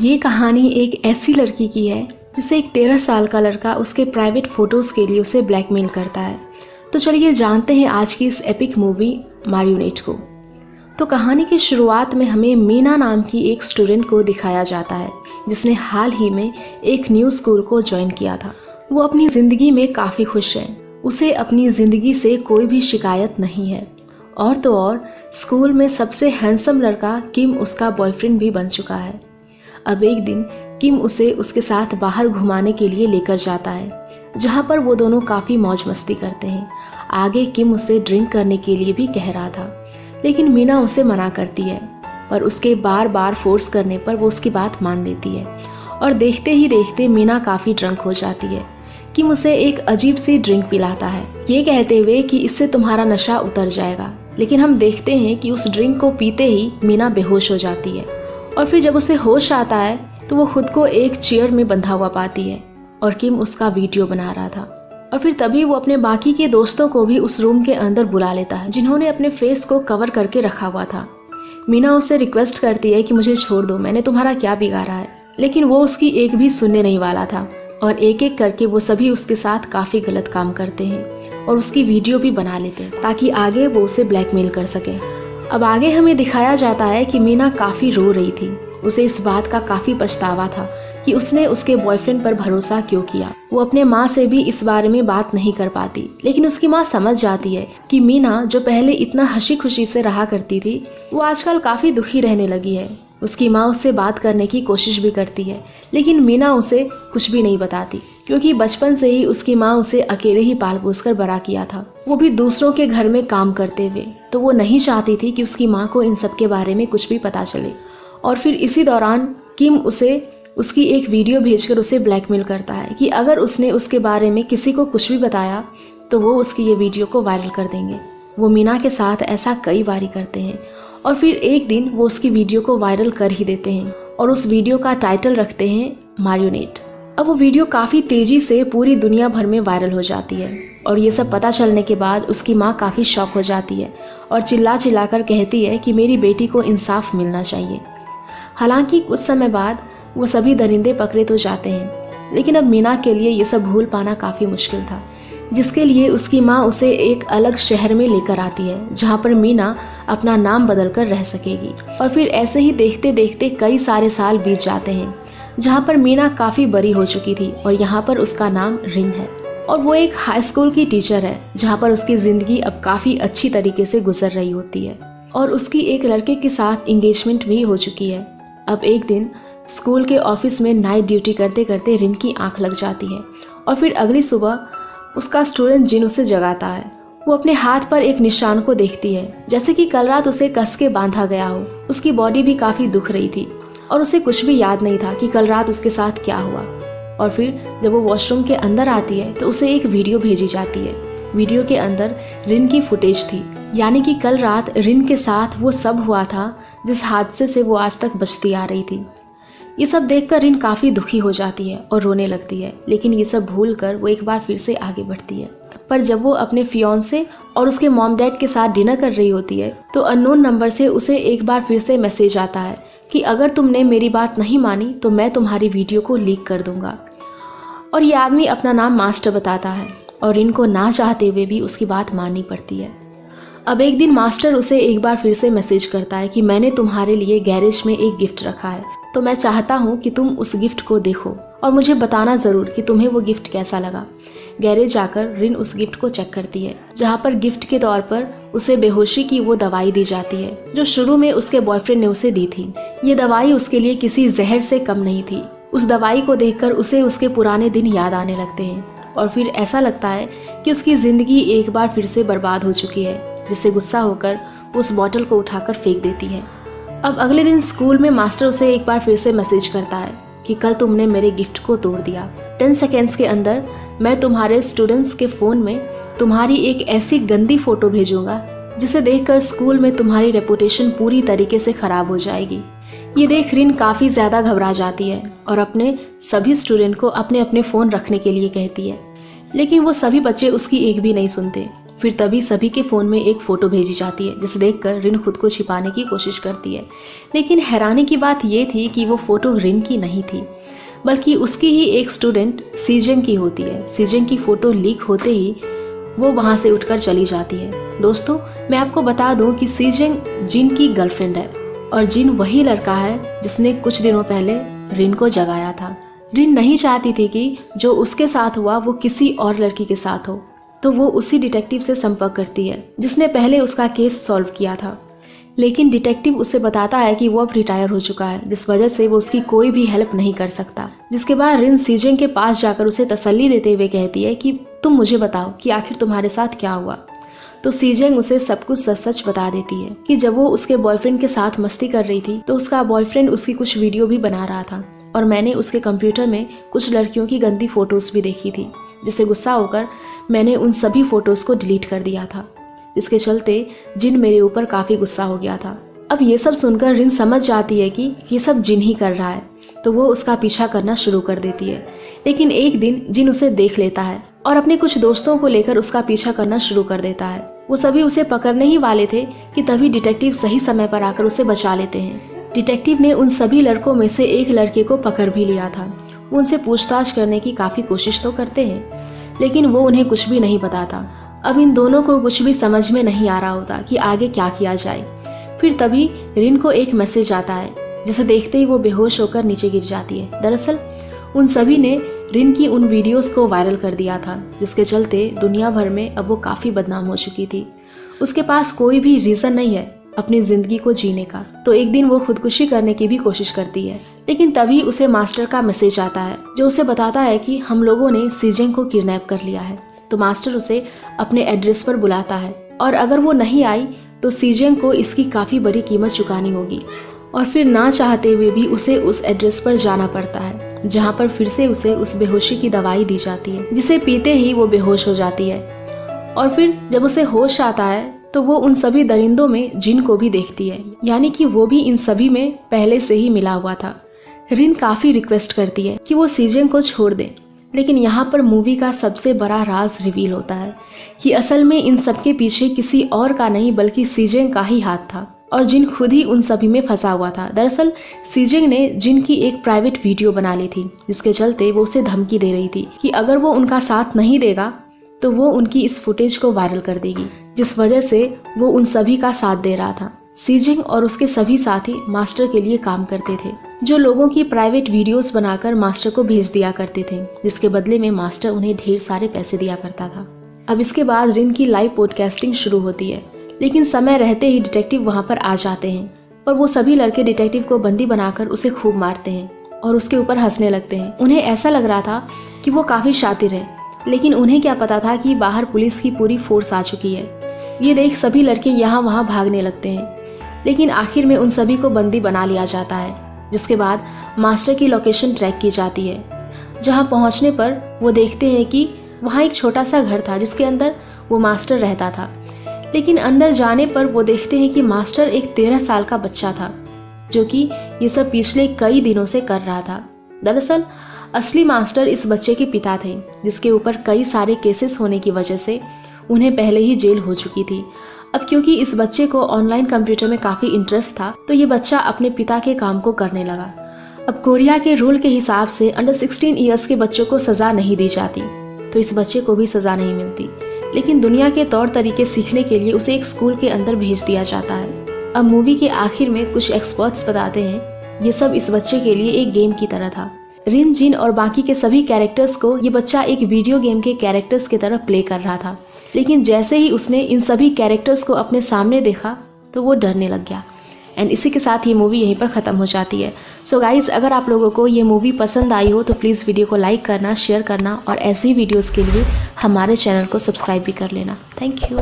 ये कहानी एक ऐसी लड़की की है जिसे एक 13 साल का लड़का उसके प्राइवेट फोटोज़ के लिए उसे ब्लैकमेल करता है। तो चलिए जानते हैं आज की इस एपिक मूवी मार्योनेट को। तो कहानी की शुरुआत में हमें मीना नाम की एक स्टूडेंट को दिखाया जाता है जिसने हाल ही में एक न्यू स्कूल को ज्वाइन किया था। वो अपनी ज़िंदगी में काफ़ी खुश है, उसे अपनी ज़िंदगी से कोई भी शिकायत नहीं है। और तो और स्कूल में सबसे हैंडसम लड़का किम उसका बॉयफ्रेंड भी बन चुका है। अब एक दिन किम उसे उसके साथ बाहर घुमाने के लिए लेकर जाता है जहाँ पर वो दोनों काफ़ी मौज मस्ती करते हैं। आगे किम उसे ड्रिंक करने के लिए भी कह रहा था, लेकिन मीना उसे मना करती है, पर उसके बार बार फोर्स करने पर वो उसकी बात मान लेती है। और देखते ही देखते मीना काफ़ी ड्रंक हो जाती है। किम उसे एक अजीब सी ड्रिंक पिलाता है, ये कहते हुए कि इससे तुम्हारा नशा उतर जाएगा। लेकिन हम देखते हैं कि उस ड्रिंक को पीते ही मीना बेहोश हो जाती है। और फिर जब उसे होश आता है तो वो खुद को एक चेयर में बंधा हुआ पाती है और किम उसका वीडियो बना रहा था। और फिर तभी वो अपने बाकी के दोस्तों को भी उस रूम के अंदर बुला लेता है जिन्होंने अपने फेस को कवर करके रखा हुआ था। मीना उससे रिक्वेस्ट करती है कि मुझे छोड़ दो, मैंने तुम्हारा क्या बिगाड़ा है। लेकिन वो उसकी एक भी सुनने नहीं वाला था और एक एक करके वो सभी उसके साथ काफ़ी गलत काम करते हैं और उसकी वीडियो भी बना लेते हैं ताकि आगे वो उसे ब्लैकमेल कर सके। अब आगे हमें दिखाया जाता है कि मीना काफ़ी रो रही थी। उसे इस बात का काफ़ी पछतावा था कि उसने उसके बॉयफ्रेंड पर भरोसा क्यों किया। वो अपने माँ से भी इस बारे में बात नहीं कर पाती, लेकिन उसकी माँ समझ जाती है कि मीना जो पहले इतना हंसी खुशी से रहा करती थी वो आजकल काफ़ी दुखी रहने लगी है। उसकी माँ उससे बात करने की कोशिश भी करती है, लेकिन मीना उसे कुछ भी नहीं बताती क्योंकि बचपन से ही उसकी माँ उसे अकेले ही पाल पोस कर बड़ा किया था, वो भी दूसरों के घर में काम करते हुए। तो वो नहीं चाहती थी कि उसकी माँ को इन सब के बारे में कुछ भी पता चले। और फिर इसी दौरान किम उसे उसकी एक वीडियो भेजकर उसे ब्लैकमेल करता है कि अगर उसने उसके बारे में किसी को कुछ भी बताया तो वो उसकी ये वीडियो को वायरल कर देंगे। वो मीना के साथ ऐसा कई बारी करते हैं और फिर एक दिन वो उसकी वीडियो को वायरल कर ही देते हैं और उस वीडियो का टाइटल रखते हैं मार्योनेट। अब वो वीडियो काफ़ी तेज़ी से पूरी दुनिया भर में वायरल हो जाती है और ये सब पता चलने के बाद उसकी माँ काफ़ी शॉक हो जाती है और चिल्ला चिल्ला कर कहती है कि मेरी बेटी को इंसाफ मिलना चाहिए। हालांकि कुछ समय बाद वो सभी दरिंदे पकड़े तो जाते हैं, लेकिन अब मीना के लिए ये सब भूल पाना काफ़ी मुश्किल था, जिसके लिए उसकी माँ उसे एक अलग शहर में लेकर आती है जहाँ पर मीना अपना नाम बदल कर रह सकेगी। और फिर ऐसे ही देखते देखते कई सारे साल बीत जाते हैं जहाँ पर मीना काफ़ी बड़ी हो चुकी थी और यहाँ पर उसका नाम रिन है और वो एक हाई स्कूल की टीचर है जहाँ पर उसकी ज़िंदगी अब काफ़ी अच्छी तरीके से गुजर रही होती है और उसकी एक लड़के के साथ इंगेजमेंट भी हो चुकी है। अब एक दिन स्कूल के ऑफिस में नाइट ड्यूटी करते करते रिन की आंख लग जाती है और फिर अगली सुबह उसका स्टूडेंट जिन उसे जगाता है। वो अपने हाथ पर एक निशान को देखती है, जैसे कि कल रात उसे कस के बांधा गया हो। उसकी बॉडी भी काफ़ी दुख रही थी और उसे कुछ भी याद नहीं था कि कल रात उसके साथ क्या हुआ। और फिर जब वो वॉशरूम के अंदर आती है तो उसे एक वीडियो भेजी जाती है। वीडियो के अंदर रिन की फुटेज थी, यानी कि कल रात रिन के साथ वो सब हुआ था जिस हादसे से वो आज तक बचती आ रही थी। ये सब देखकर रिन काफ़ी दुखी हो जाती है और रोने लगती है, लेकिन ये सब भूल कर वो एक बार फिर से आगे बढ़ती है। पर जब वो अपने फियांसे और उसके मॉम डैड के साथ डिनर कर रही होती है तो अननोन नंबर से उसे एक बार फिर से मैसेज आता है कि अगर तुमने मेरी बात नहीं मानी तो मैं तुम्हारी वीडियो को लीक कर दूंगा। और ये आदमी अपना नाम मास्टर बताता है और रिन को ना चाहते हुए भी उसकी बात माननी पड़ती है। अब एक दिन मास्टर उसे एक बार फिर से मैसेज करता है कि मैंने तुम्हारे लिए गैरेज में एक गिफ्ट रखा है, तो मैं चाहता हूँ कि तुम उस गिफ्ट को देखो और मुझे बताना ज़रूर कि तुम्हें वो गिफ्ट कैसा लगा। गैरेज जाकर रिन उस गिफ्ट को चेक करती है जहाँ पर गिफ्ट के तौर पर उसे बेहोशी की वो दवाई दी जाती है जो शुरू में उसके बॉयफ्रेंड ने उसे दी थी। ये दवाई उसके लिए किसी जहर से कम नहीं थी। उस दवाई को देखकर उसे उसके पुराने दिन याद आने लगते हैं और फिर ऐसा लगता है कि उसकी ज़िंदगी एक बार फिर से बर्बाद हो चुकी है, जिससे गुस्सा होकर उस बॉटल को उठाकर फेंक देती है। अब अगले दिन स्कूल में मास्टर उसे एक बार फिर से मैसेज करता है कि कल तुमने मेरे गिफ्ट को तोड़ दिया। 10 सेकेंड्स के अंदर मैं तुम्हारे स्टूडेंट्स के फ़ोन में तुम्हारी एक ऐसी गंदी फ़ोटो भेजूंगा जिसे देखकर स्कूल में तुम्हारी रेपुटेशन पूरी तरीके से ख़राब हो जाएगी। ये देख रिन काफ़ी ज़्यादा घबरा जाती है और अपने सभी स्टूडेंट को अपने अपने फ़ोन रखने के लिए कहती है, लेकिन वो सभी बच्चे उसकी एक भी नहीं सुनते। फिर तभी सभी के फ़ोन में एक फ़ोटो भेजी जाती है, जिसे देखकर रिन खुद को छिपाने की कोशिश करती है। लेकिन हैरानी की बात ये थी कि वो फ़ोटो रिन की नहीं थी, बल्कि उसकी ही एक स्टूडेंट सीजेंग की होती है। सीजेंग की फ़ोटो लीक होते ही वो वहाँ से उठकर चली जाती है। दोस्तों, मैं आपको बता दूँ कि सीजेंग जिन की गर्लफ्रेंड है और जिन वही लड़का है जिसने कुछ दिनों पहले रिन को जगाया था। रिन नहीं चाहती थी कि जो उसके साथ हुआ वो किसी और लड़की के साथ हो, तो वो उसी डिटेक्टिव से संपर्क करती है जिसने पहले उसका केस सॉल्व किया था। लेकिन डिटेक्टिव उसे बताता है कि वो अब रिटायर हो चुका है, जिस वजह से वो उसकी कोई भी हेल्प नहीं कर सकता। जिसके बाद रिन सीजेंग के पास जाकर उसे तसल्ली देते हुए कहती है कि तुम मुझे बताओ कि आखिर तुम्हारे साथ क्या हुआ। तो सीजेंग उसे सब कुछ सच सच बता देती है कि जब वो उसके बॉयफ्रेंड के साथ मस्ती कर रही थी तो उसका बॉयफ्रेंड उसकी कुछ वीडियो भी बना रहा था और मैंने उसके कंप्यूटर में कुछ लड़कियों की गंदी फोटोज भी देखी थी, जिससे गुस्सा होकर मैंने उन सभी फोटोज को डिलीट कर दिया था, जिसके चलते जिन मेरे ऊपर काफी गुस्सा हो गया था। अब ये सब सुनकर रिन समझ जाती है कि ये सब जिन ही कर रहा है, तो वो उसका पीछा करना शुरू कर देती है। लेकिन एक दिन जिन उसे देख लेता है और अपने कुछ दोस्तों को लेकर उसका पीछा करना शुरू कर देता है। वो सभी उसे पकड़ने ही वाले थे कि तभी डिटेक्टिव सही समय पर आकर उसे बचा लेते हैं। डिटेक्टिव ने उन सभी लड़कों में से एक लड़के को पकड़ भी लिया था। वो उनसे पूछताछ करने की काफी कोशिश तो करते हैं, लेकिन वो उन्हें कुछ भी नहीं बताता। अब इन दोनों को कुछ भी समझ में नहीं आ रहा होता कि आगे क्या किया जाए। फिर तभी रिन को एक मैसेज आता है, जिसे देखते ही वो बेहोश होकर नीचे गिर जाती है। दरअसल उन सभी ने रिन की उन वीडियोस को वायरल कर दिया था, जिसके चलते दुनिया भर में अब वो काफी बदनाम हो चुकी थी। उसके पास कोई भी रीजन नहीं है अपनी जिंदगी को जीने का। तो एक दिन वो खुदकुशी करने की भी कोशिश करती है, लेकिन तभी उसे मास्टर का मैसेज आता है जो उसे बताता है कि हम लोगों ने सीजेंग को किडनैप कर लिया है। तो मास्टर उसे अपने एड्रेस पर बुलाता है और अगर वो नहीं आई तो सीजेंग को इसकी काफी बड़ी कीमत चुकानी होगी। और फिर ना चाहते हुए भी उसे उस एड्रेस पर जाना पड़ता है, जहाँ पर फिर से उसे उस बेहोशी की दवाई दी जाती है, जिसे पीते ही वो बेहोश हो जाती है। और फिर जब उसे होश आता है तो वो उन सभी दरिंदों में जिन को भी देखती है, यानी कि वो भी इन सभी में पहले से ही मिला हुआ था। रिन काफी रिक्वेस्ट करती है कि वो सीजेंग को छोड़ दे, लेकिन यहाँ पर मूवी का सबसे बड़ा राज रिवील होता है कि असल में इन सबके पीछे किसी और का नहीं बल्कि सीजेंग का ही हाथ था और जिन खुद ही उन सभी में फंसा हुआ था। दरअसल सीजेंग ने जिन की एक प्राइवेट वीडियो बना ली थी, जिसके चलते वो उसे धमकी दे रही थी कि अगर वो उनका साथ नहीं देगा तो वो उनकी इस फुटेज को वायरल कर देगी, जिस वजह से वो उन सभी का साथ दे रहा था। सीजेंग और उसके सभी साथी मास्टर के लिए काम करते थे, जो लोगों की प्राइवेट वीडियोस बनाकर मास्टर को भेज दिया करते थे, जिसके बदले में मास्टर उन्हें ढेर सारे पैसे दिया करता था। अब इसके बाद रिन की लाइव पॉडकास्टिंग शुरू होती है, लेकिन समय रहते ही डिटेक्टिव वहां पर आ जाते हैं और वो सभी लड़के डिटेक्टिव को बंदी बनाकर उसे खूब मारते हैं और उसके ऊपर हंसने लगते हैं। उन्हें ऐसा लग रहा था कि वो काफी शातिर है, लेकिन उन्हें क्या पता था कि बाहर पुलिस की पूरी फोर्स आ चुकी है। ये देख सभी लड़के यहाँ वहाँ भागने लगते हैं, लेकिन आखिर में उन सभी को बंदी बना लिया जाता है। जिसके बाद मास्टर की लोकेशन ट्रैक की जाती है, जहाँ पहुँचने पर वो देखते हैं कि वहाँ एक छोटा सा घर था जिसके अंदर वो मास्टर रहता था। लेकिन अंदर जाने पर वो देखते हैं कि मास्टर एक 13 साल का बच्चा था, जो कि ये सब पिछले कई दिनों से कर रहा था। दरअसल असली मास्टर इस बच्चे के पिता थे, जिसके ऊपर कई सारे केसेस होने की वजह से उन्हें पहले ही जेल हो चुकी थी। अब क्योंकि इस बच्चे को ऑनलाइन कंप्यूटर में काफी इंटरेस्ट था, तो ये बच्चा अपने पिता के काम को करने लगा। अब कोरिया के रूल के हिसाब से अंडर 16 ईयर्स के बच्चों को सजा नहीं दी जाती, तो इस बच्चे को भी सजा नहीं मिलती, लेकिन दुनिया के तौर तरीके सीखने के लिए उसे एक स्कूल के अंदर भेज दिया जाता है। अब मूवी के आखिर में कुछ एक्सपर्ट्स बताते हैं ये सब इस बच्चे के लिए एक गेम की तरह था। रिन, जिन और बाकी के सभी कैरेक्टर्स को ये बच्चा एक वीडियो गेम के कैरेक्टर्स की तरह प्ले कर रहा था, लेकिन जैसे ही उसने इन सभी कैरेक्टर्स को अपने सामने देखा तो वो डरने लग गया। एंड इसी के साथ ये मूवी यहीं पर ख़त्म हो जाती है। सो गाइज, अगर आप लोगों को ये मूवी पसंद आई हो तो प्लीज़ वीडियो को लाइक करना, शेयर करना और ऐसे ही वीडियोज़ के लिए हमारे चैनल को सब्सक्राइब भी कर लेना। Thank you.